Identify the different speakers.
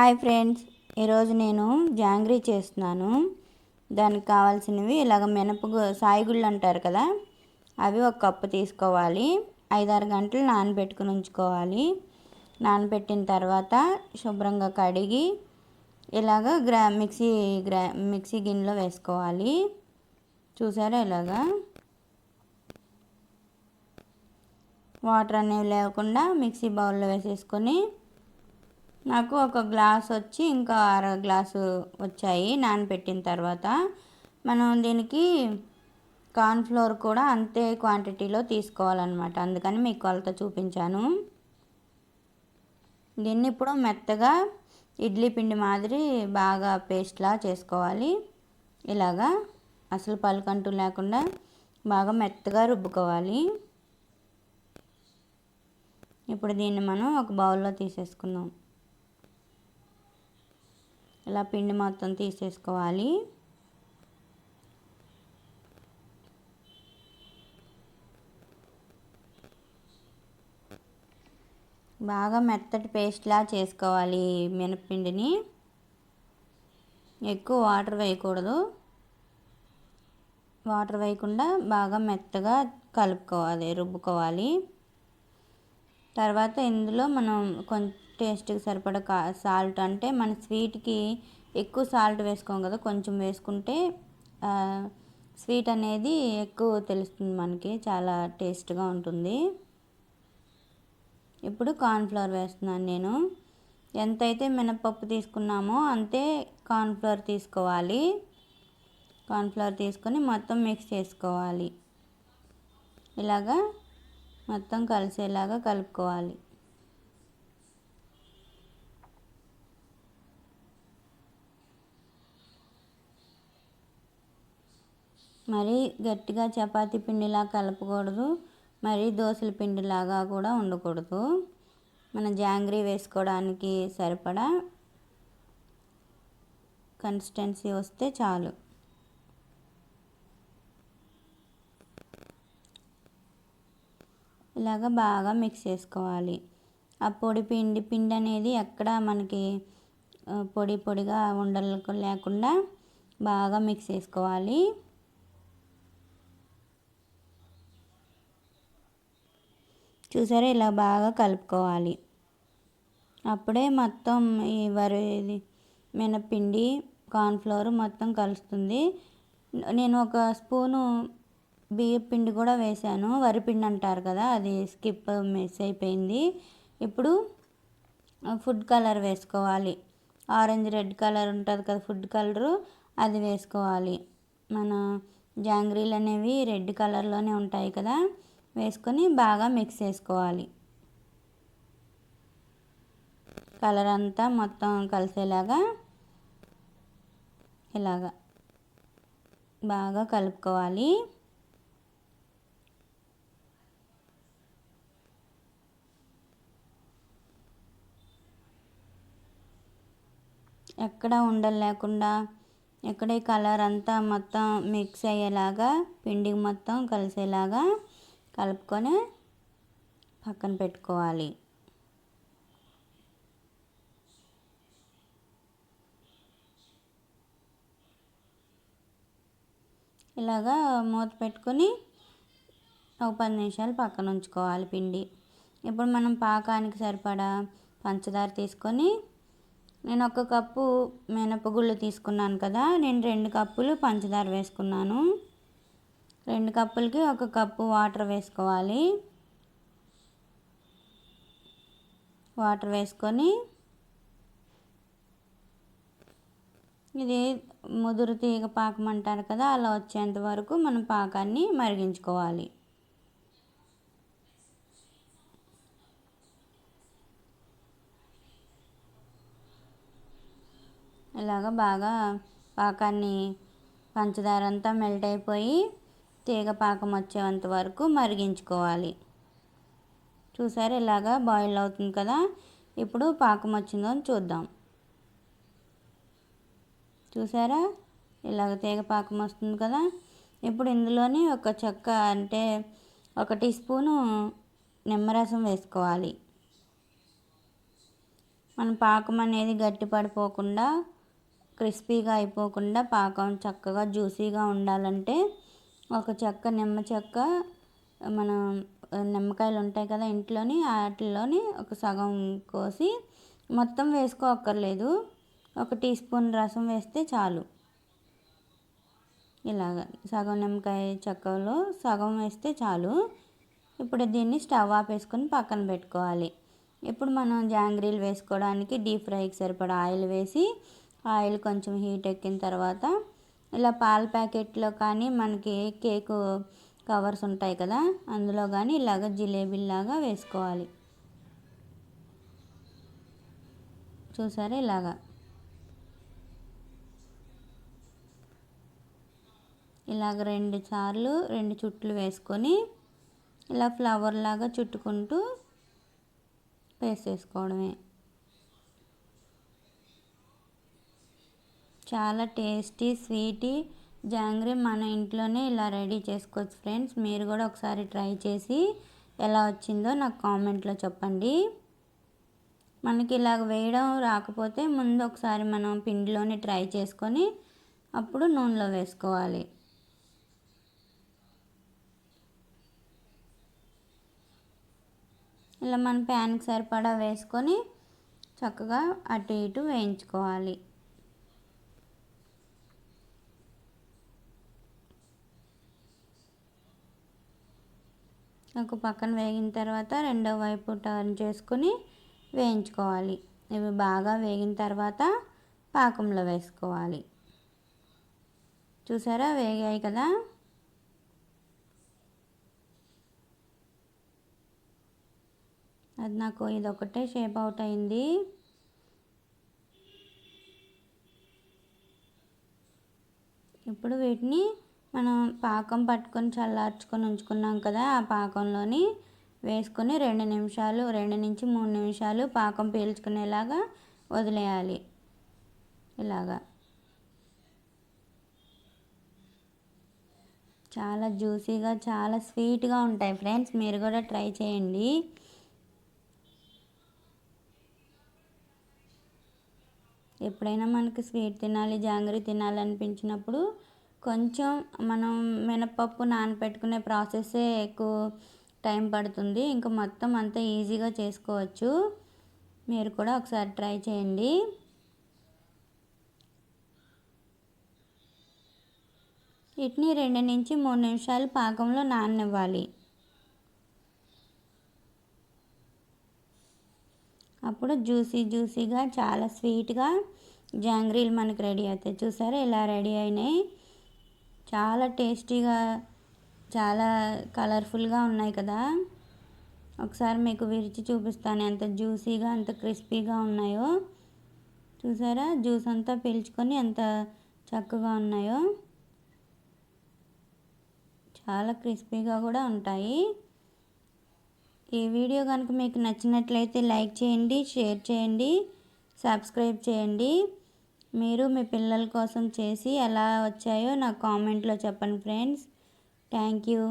Speaker 1: Hi friends, ఈరోజు నేను జాంగ్రీ చేస్తున్నాను. దానికి కావాల్సినవి ఇలాగ సాయిగుళ్ళు అంటారు కదా, అవి ఒక కప్పు తీసుకోవాలి. 5-6 గంటలు నానబెట్టుకుని ఉంచుకోవాలి. నానబెట్టిన తర్వాత శుభ్రంగా కడిగి ఇలాగ మిక్సీ గిన్నెలో వేసుకోవాలి. చూసారా, ఇలాగా వాటర్ అనేవి లేకుండా మిక్సీ బౌల్లో వేసేసుకొని, నాకు ఒక గ్లాస్ వచ్చి ఇంకా అర గ్లాసు వచ్చాయి నానబెట్టిన తర్వాత. మనం దీనికి కార్న్ఫ్లోర్ కూడా అంతే క్వాంటిటీలో తీసుకోవాలన్నమాట, అందుకని మీకు కొలత చూపించాను. దీన్ని ఇప్పుడు మెత్తగా ఇడ్లీ పిండి మాదిరి బాగా పేస్ట్లా చేసుకోవాలి. ఇలాగా అసలు పలుకంటూ లేకుండా బాగా మెత్తగా రుబ్బుకోవాలి. ఇప్పుడు దీన్ని మనం ఒక బౌల్లో తీసేసుకుందాం. ఇలా పిండి మొత్తం తీసేసుకోవాలి. బాగా మెత్తటి పేస్ట్లా చేసుకోవాలి. మినప్పిండిని ఎక్కువ వాటర్ వేయకూడదు. వాటర్ వేయకుండా బాగా మెత్తగా కలుపుకోవాలి, రుబ్బుకోవాలి. తర్వాత ఇందులో మనం కొంచెం టేస్ట్కి సరిపడా సాల్ట్, అంటే మన స్వీట్కి ఎక్కువ సాల్ట్ వేసుకోం కదా, కొంచెం వేసుకుంటే స్వీట్ అనేది ఎక్కువ తెలుస్తుంది మనకి, చాలా టేస్ట్గా ఉంటుంది. ఇప్పుడు కార్న్ఫ్లవర్ వేస్తున్నాను నేను. ఎంతైతే మినపప్పు తీసుకున్నామో అంతే కార్న్ఫ్లవర్ తీసుకోవాలి. కార్న్ఫ్లవర్ తీసుకొని మొత్తం మిక్స్ చేసుకోవాలి. ఇలాగా మొత్తం కలిసేలాగా కలుపుకోవాలి. మరి గట్టిగా చపాతీ పిండిలా కలపకూడదు, మరి దోశల పిండిలాగా కూడా ఉండకూడదు. మన జాంగ్రీ వేసుకోవడానికి సరిపడా కన్సిస్టెన్సీ వస్తే చాలు. ఇలాగ బాగా మిక్స్ చేసుకోవాలి. ఆ పిండి అనేది ఎక్కడ మనకి పొడిగా ఉండలు లేకుండా బాగా మిక్స్ చేసుకోవాలి. చూసారా, ఇలా బాగా కలుపుకోవాలి. అప్పుడే మొత్తం ఈ మినప్పిండి, కార్న్ఫ్లవర్ మొత్తం కలుస్తుంది. నేను ఒక స్పూను బియ్యం పిండి కూడా వేసాను, వరిపిండి అంటారు కదా, అది మిస్ అయిపోయింది. ఇప్పుడు ఫుడ్ కలర్ వేసుకోవాలి. ఆరెంజ్ రెడ్ కలర్ ఉంటుంది కదా, ఫుడ్ కలరు, అది వేసుకోవాలి. మన జాంగ్రీలు అనేవి రెడ్ కలర్లోనే ఉంటాయి కదా, వేసుకొని బాగా మిక్స్ చేసుకోవాలి. కలర్ అంతా మొత్తం కలిసేలాగా ఇలాగా బాగా కలుపుకోవాలి. ఎక్కడ ఉండలు లేకుండా, ఎక్కడ కలర్ అంతా మొత్తం మిక్స్ అయ్యేలాగా, పిండికి మొత్తం కలిసేలాగా కలుపుకొని పక్కన పెట్టుకోవాలి. ఇలాగా మూత పెట్టుకొని ఒక 10 నిమిషాలు పక్కన ఉంచుకోవాలి పిండి. ఇప్పుడు మనం పాకానికి సరిపడా పంచదార తీసుకొని, నేను 1 కప్పు మినపగుళ్ళు తీసుకున్నాను కదా, నేను 2 కప్పులు పంచదార వేసుకున్నాను. 2 కప్పులకి 1 కప్పు వాటర్ వేసుకోవాలి. వాటర్ వేసుకొని ఇది ముదురు తీగ పాకం అంటారు కదా, అలా వచ్చేంత వరకు మనం పాకాన్ని మరిగించుకోవాలి. ఇలాగ బాగా పాకాన్ని, పంచదార అంతా మెల్ట్ అయిపోయి తీగ పాకం వచ్చేంత వరకు మరిగించుకోవాలి. చూసారా, ఇలాగా బాయిల్ అవుతుంది కదా, ఇప్పుడు పాకం వచ్చిందో అని చూద్దాం. చూసారా, ఇలాగ తీగ పాకం వస్తుంది కదా. ఇప్పుడు ఇందులోని ఒక చెక్క, అంటే 1 టీ స్పూను నిమ్మరసం వేసుకోవాలి. మన పాకం అనేది గట్టి పడిపోకుండా క్రిస్పీగా అయిపోకుండా పాకం చక్కగా జ్యూసీగా ఉండాలంటే ఒక చెక్క నిమ్మ చెక్క మన నిమ్మకాయలు ఉంటాయి కదా ఇంట్లోని, వాటిలోని ఒక సగం కోసి మొత్తం వేసుకోక్కర్లేదు, ఒక టీ స్పూన్ రసం వేస్తే చాలు. ఇలాగ సగం నిమ్మకాయ చెక్కలో సగం వేస్తే చాలు. ఇప్పుడు దీన్ని స్టవ్ ఆపేసుకొని పక్కన పెట్టుకోవాలి. ఇప్పుడు మనం జాంగ్రీలు వేసుకోవడానికి డీప్ ఫ్రైకి సరిపడా ఆయిల్ వేసి, ఆయిల్ కొంచెం హీట్ ఎక్కిన తర్వాత ఇలా పాల ప్యాకెట్లో కానీ మనకి కేకు కవర్స్ ఉంటాయి కదా అందులో కానీ ఇలాగ జిలేబీలాగా వేసుకోవాలి. చూసారా ఇలాగా ఇలాగ 2 సార్లు 2 చుట్లు వేసుకొని ఇలా ఫ్లవర్ లాగా చుట్టుకుంటూ వేసేసుకోవడమే. చాలా టేస్టీ స్వీటీ జాంగ్రీ మన ఇంట్లోనే ఇలా రెడీ చేసుకోవచ్చు ఫ్రెండ్స్. మీరు కూడా ఒకసారి ట్రై చేసి ఎలా వచ్చిందో నాకు కామెంట్లో చెప్పండి. మనకి ఇలాగ వేయడం రాకపోతే ముందు ఒకసారి మనం పిండిలోనే ట్రై చేసుకొని అప్పుడు నూనెలో వేసుకోవాలి. ఇలా మన ప్యాన్కి సరిపడా వేసుకొని చక్కగా అటు ఇటు వేయించుకోవాలి. ఒక పక్కన వేగిన తర్వాత రెండో వైపు టర్న్ చేసుకొని వేయించుకోవాలి. ఇవి బాగా వేగిన తర్వాత పాకంలో వేసుకోవాలి. చూసారా వేగాయి కదా. అది నాకు ఇదొకటే షేప్ అవుట్ అయింది. ఇప్పుడు వీటిని మనం పాకం పట్టుకొని చల్లార్చుకొని ఉంచుకున్నాం కదా, ఆ పాకంలోని వేసుకొని 2 నిమిషాలు 2 నుంచి 3 నిమిషాలు పాకం పీల్చుకునేలాగా వదిలేయాలి. ఇలాగా చాలా జ్యూసీగా చాలా స్వీట్గా ఉంటాయి ఫ్రెండ్స్. మీరు కూడా ట్రై చేయండి. ఎప్పుడైనా మనకి స్వీట్ తినాలి జాంగ్రీ తినాలనిపించినప్పుడు కొంచెం మనం మినపప్పు నానబెట్టుకునే ప్రాసెస్సే ఎక్కువ టైం పడుతుంది, ఇంకా మొత్తం అంతా ఈజీగా చేసుకోవచ్చు. మీరు కూడా ఒకసారి ట్రై చేయండి. వీటిని 2 నుంచి 3 నిమిషాలు పాకంలో నాననివ్వాలి. అప్పుడు జ్యూసీగా చాలా స్వీట్గా జాంగ్రీలు మనకు రెడీ అవుతాయి. చూసారా ఇలా రెడీ అయినాయి. చాలా టేస్టీగా చాలా కలర్ఫుల్గా ఉన్నాయి కదా. ఒకసారి మీకు విరిచి చూపిస్తాను ఎంత జ్యూసీగా ఎంత క్రిస్పీగా ఉన్నాయో. చూసారా జ్యూస్ అంతా పీల్చుకొని ఎంత చక్కగా ఉన్నాయో. చాలా క్రిస్పీగా కూడా ఉంటాయి. ఈ వీడియో కనుక మీకు నచ్చినట్లయితే లైక్ చేయండి, షేర్ చేయండి, సబ్స్క్రైబ్ చేయండి. మీరు మీ పిల్లల కోసం చేసి ఎలా వచ్చాయో నాకు కామెంట్లో చెప్పండి ఫ్రెండ్స్. Thank you.